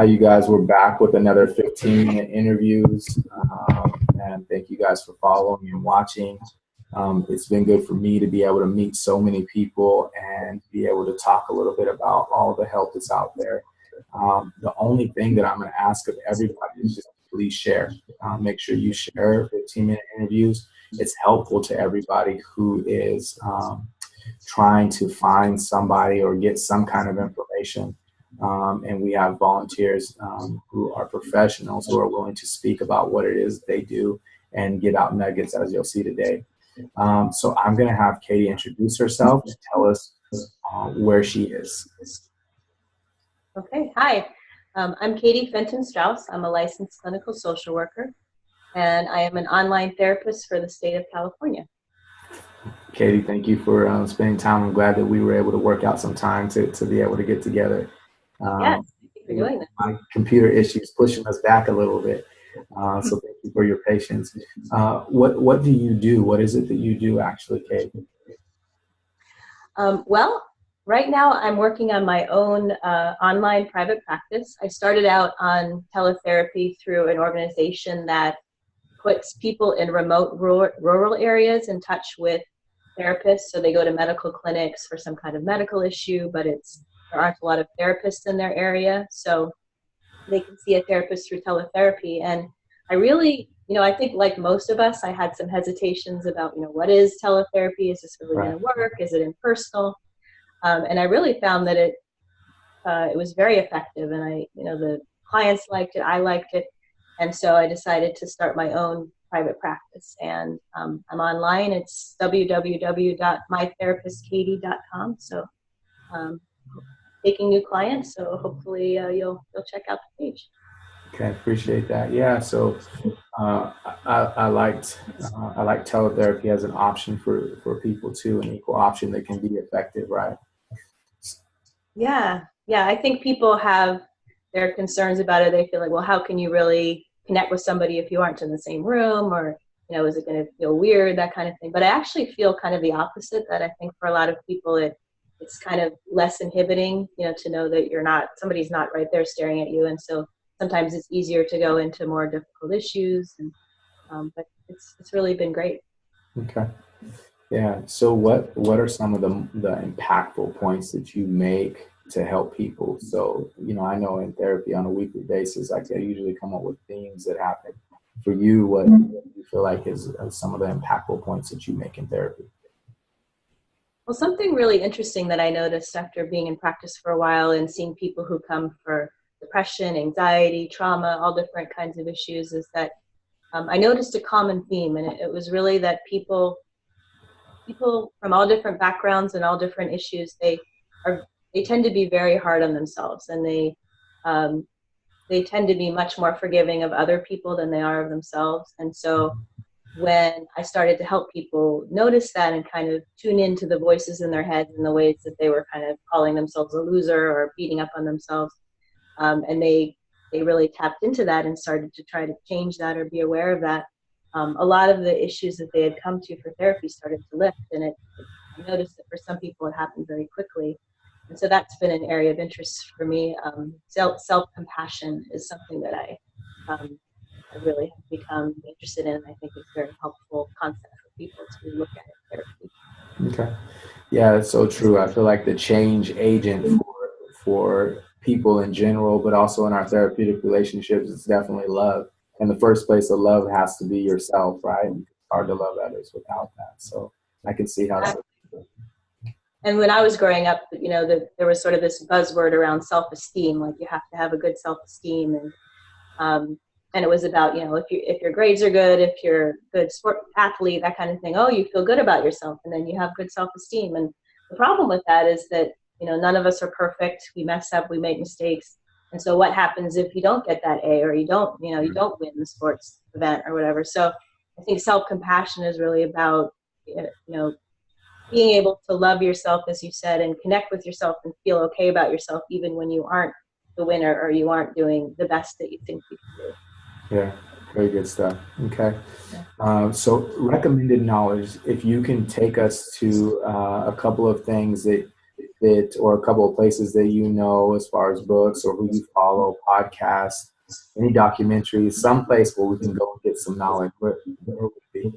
You guys, we're back with another 15-minute interviews. And thank you guys for following and watching. It's been good for me to be able to meet so many people and be able to talk a little bit about all the help that's out there. The only thing that I'm going to ask of everybody is just please share. Make sure you share 15-minute interviews. It's helpful to everybody who is trying to find somebody or get some kind of information. And we have volunteers who are professionals who are willing to speak about what it is they do and give out nuggets, as you'll see today. So I'm going to have Katie introduce herself to tell us where she is. Okay, hi. I'm Katie Fenton-Strauss. I'm a licensed clinical social worker, and I am an online therapist for the state of California. Katie, thank you for spending time. I'm glad that we were able to work out some time to be able to get together. Yes, thank you for doing that. My computer issues pushing us back a little bit. So thank you for your patience. What do you do? What is it that you do actually, Katie? Well, right now I'm working on my own online private practice. I started out on Teletherapy through an organization that puts people in remote rural areas in touch with therapists. So they go to medical clinics for some kind of medical issue, but there aren't a lot of therapists in their area. So they can see a therapist through Teletherapy. And I really, I think like most of us, I had some hesitations about, what is Teletherapy? Is this really going to work? Is it impersonal? And I really found that it was very effective. And the clients liked it, I liked it. And so I decided to start my own private practice. And I'm online. It's www.mytherapistkatie.com. So taking new clients. So hopefully you'll check out the page. Okay, appreciate that. Yeah, so I liked Teletherapy as an option for people too, an equal option that can be effective, right? Yeah. I think people have their concerns about it. They feel like, well, how can you really connect with somebody if you aren't in the same room, or is it going to feel weird, that kind of thing. But I actually feel kind of the opposite. That I think for a lot of people it's kind of less inhibiting, to know that somebody's not right there staring at you, and so sometimes it's easier to go into more difficult issues, and but it's really been great. Okay. Yeah. So what are some of the impactful points that you make to help people? So, I know in therapy on a weekly basis, I usually come up with themes that happen. For you, what do you feel like is some of the impactful points that you make in therapy? Well, something really interesting that I noticed after being in practice for a while and seeing people who come for depression, anxiety, trauma, all different kinds of issues is that I noticed a common theme, and it was really that people from all different backgrounds and all different issues, they tend to be very hard on themselves, and they tend to be much more forgiving of other people than they are of themselves. And so when I started to help people notice that and kind of tune into the voices in their heads and the ways that they were kind of calling themselves a loser or beating up on themselves, and they really tapped into that and started to try to change that or be aware of that, a lot of the issues that they had come to for therapy started to lift. And I noticed that for some people it happened very quickly. And so that's been an area of interest for me. Self-compassion is something that I really have become interested in. I think it's a very helpful concept for people to look at in therapy. Okay. Yeah, that's so true. I feel like the change agent for people in general, but also in our therapeutic relationships, is definitely love. And the first place of love has to be yourself, right? It's hard to love others without that. So I can see how that's. And when I was growing up, there was sort of this buzzword around self-esteem, like you have to have a good self-esteem, and it was about, if your grades are good, if you're a good sport athlete, that kind of thing. Oh, you feel good about yourself, and then you have good self-esteem. And the problem with that is that none of us are perfect. We mess up, we make mistakes, and so what happens if you don't get that A, or you don't win the sports event or whatever? So I think self-compassion is really about being able to love yourself, as you said, and connect with yourself and feel okay about yourself, even when you aren't the winner or you aren't doing the best that you think you can do. Yeah, very good stuff. Okay. So recommended knowledge, if you can take us to a couple of things that fit, or a couple of places that you know as far as books or who you follow, podcasts, any documentaries, some place where we can go and get some knowledge, where would it be?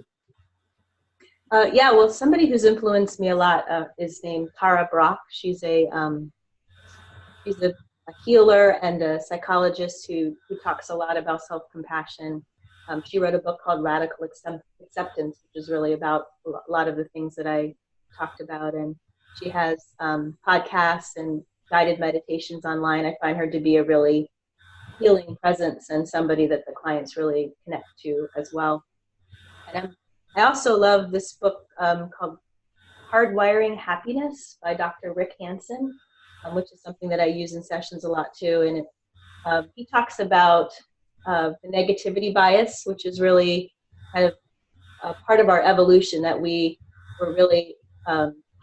Yeah, well, somebody who's influenced me a lot is named Tara Brach. She's a healer and a psychologist who talks a lot about self-compassion. She wrote a book called Radical Acceptance, which is really about a lot of the things that I talked about. And she has podcasts and guided meditations online. I find her to be a really healing presence and somebody that the clients really connect to as well. And I also love this book called Hardwiring Happiness by Dr. Rick Hanson, which is something that I use in sessions a lot too. And he talks about the negativity bias, which is really kind of part of our evolution, that we were really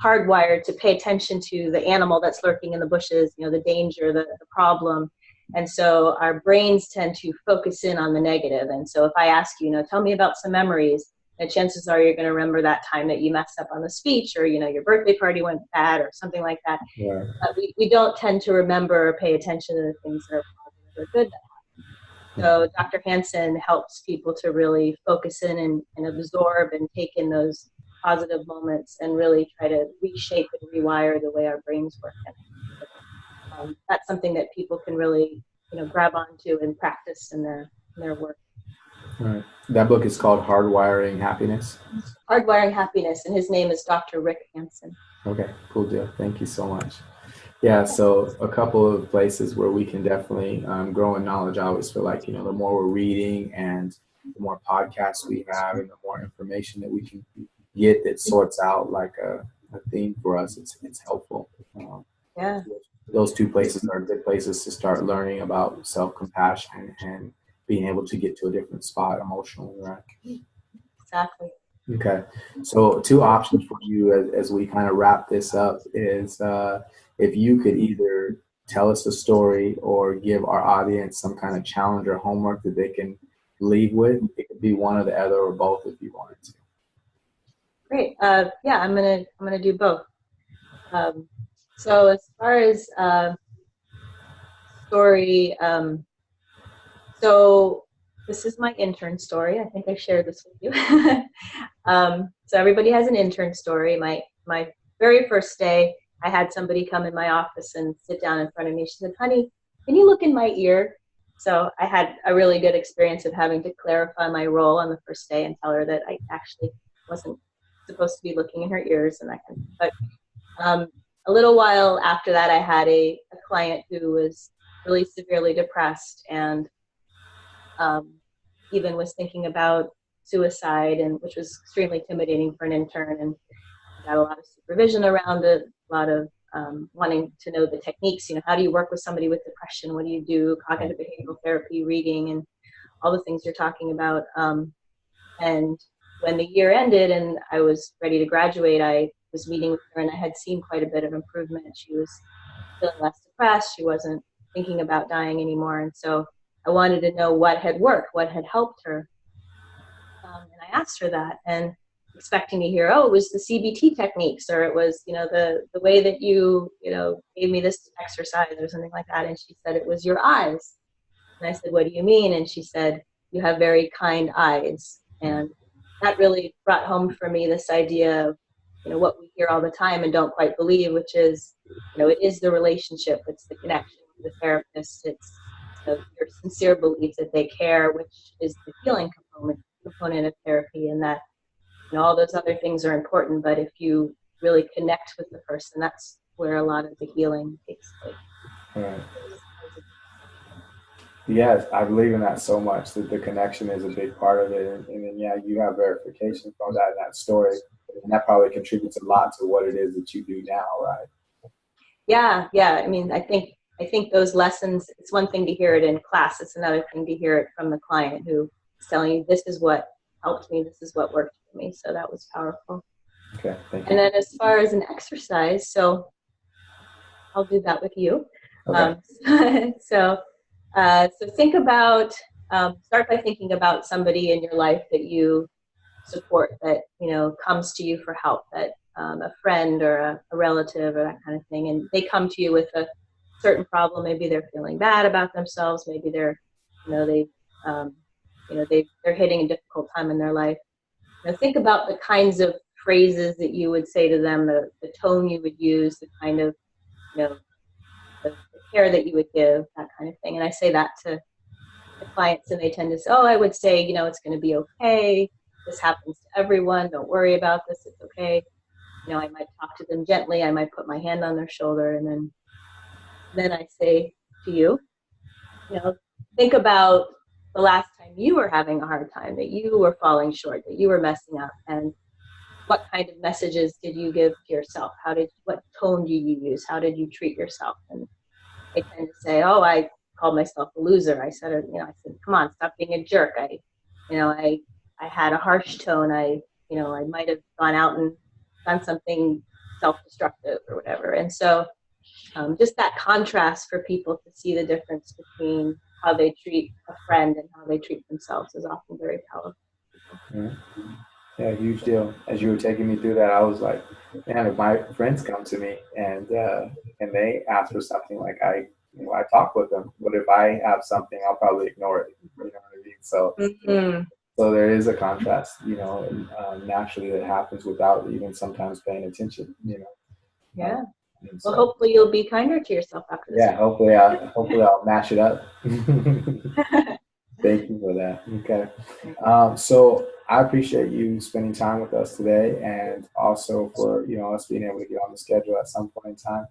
hardwired to pay attention to the animal that's lurking in the bushes, the danger, the problem. And so our brains tend to focus in on the negative. And so if I ask you, tell me about some memories, and chances are you're going to remember that time that you messed up on the speech, or, your birthday party went bad or something like that. Yeah. We don't tend to remember or pay attention to the things that are positive or good that happen. So Dr. Hanson helps people to really focus in and absorb and take in those positive moments and really try to reshape and rewire the way our brains work. That's something that people can really, grab onto and practice in their work. Right. That book is called Hardwiring Happiness. Hardwiring Happiness, and his name is Dr. Rick Hanson. Okay, cool deal. Thank you so much. Yeah, so a couple of places where we can definitely grow in knowledge. I always feel like, the more we're reading and the more podcasts we have and the more information that we can get that sorts out like a theme for us, it's helpful. Yeah. Those two places are good places to start learning about self-compassion and being able to get to a different spot emotionally, right? Exactly. Okay, so two options for you as we kind of wrap this up is if you could either tell us a story or give our audience some kind of challenge or homework that they can leave with. It could be one or the other or both if you wanted to. Great. Yeah, I'm gonna do both. So as far as story, so this is my intern story. I think I shared this with you. So everybody has an intern story. My very first day, I had somebody come in my office and sit down in front of me. She said, "Honey, can you look in my ear?" So I had a really good experience of having to clarify my role on the first day and tell her that I actually wasn't supposed to be looking in her ears and that kind of thing. But a little while after that, I had a client who was really severely depressed and even was thinking about suicide, and which was extremely intimidating for an intern, and got a lot of supervision around it, a lot of wanting to know the techniques, how do you work with somebody with depression, what do you do, cognitive behavioral therapy, reading, and all the things you're talking about. And when the year ended and I was ready to graduate, I was meeting with her and I had seen quite a bit of improvement. She was feeling less depressed. She wasn't thinking about dying anymore. And so I wanted to know what had worked, what had helped her. And I asked her that, and expecting to hear, oh, it was the CBT techniques, or it was, the way that you gave me this exercise or something like that. And she said, it was your eyes. And I said, what do you mean? And she said, you have very kind eyes. And that really brought home for me this idea of, what we hear all the time and don't quite believe, which is, it is the relationship, it's the connection with the therapist, it's your sincere belief that they care, which is the healing component of therapy, and that all those other things are important, but if you really connect with the person, that's where a lot of the healing takes place. Right. Yes, I believe in that so much, that the connection is a big part of it. And then, yeah, you have verification from that story. And that probably contributes a lot to what it is that you do now, right? Yeah. I mean, I think those lessons, it's one thing to hear it in class. It's another thing to hear it from the client who is telling you, this is what helped me, this is what worked for me. So that was powerful. Okay, thank you. And then as far as an exercise, so I'll do that with you. Okay. So think about, start by thinking about somebody in your life that you support, that, comes to you for help, that a friend or a relative or that kind of thing, and they come to you with a certain problem. Maybe they're feeling bad about themselves. Maybe they're, um, they're hitting a difficult time in their life. Think about the kinds of phrases that you would say to them, the tone you would use, the kind of, the care that you would give, that kind of thing. And I say that to the clients, and they tend to say, oh, I would say, it's going to be okay. This happens to everyone. Don't worry about this. It's okay. I might talk to them gently. I might put my hand on their shoulder, and then I say to you, think about the last time you were having a hard time, that you were falling short, that you were messing up, and what kind of messages did you give to yourself? What tone do you use? How did you treat yourself? And they tend to say, oh, I called myself a loser. I said, come on, stop being a jerk. I had a harsh tone. I might have gone out and done something self-destructive or whatever. And so just that contrast for people to see the difference between how they treat a friend and how they treat themselves is often very powerful. Yeah, huge deal. As you were taking me through that, I was like, man, if my friends come to me and they ask for something, like I talk with them, but if I have something, I'll probably ignore it. You know what I mean? So, so there is a contrast, and, naturally that happens without even sometimes paying attention. Yeah. So, well, hopefully you'll be kinder to yourself after this. Yeah, hopefully I'll match it up. Thank you for that. Okay. So I appreciate you spending time with us today, and also for, us being able to get on the schedule at some point in time.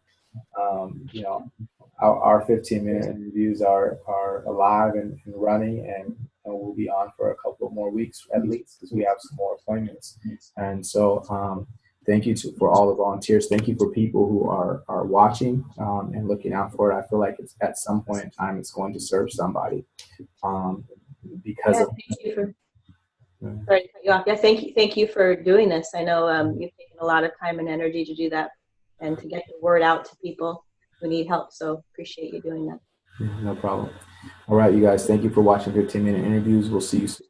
Our 15-minute interviews are alive and running, and we'll be on for a couple more weeks at least, because we have some more appointments. And so thank you for all the volunteers. Thank you for people who are watching and looking out for it. I feel like it's at some point in time it's going to serve somebody. Because of thank you for sorry to cut you off. Yeah, thank you for doing this. I know you've taken a lot of time and energy to do that and to get the word out to people who need help. So appreciate you doing that. No problem. All right, you guys, thank you for watching 15-minute interviews. We'll see you soon.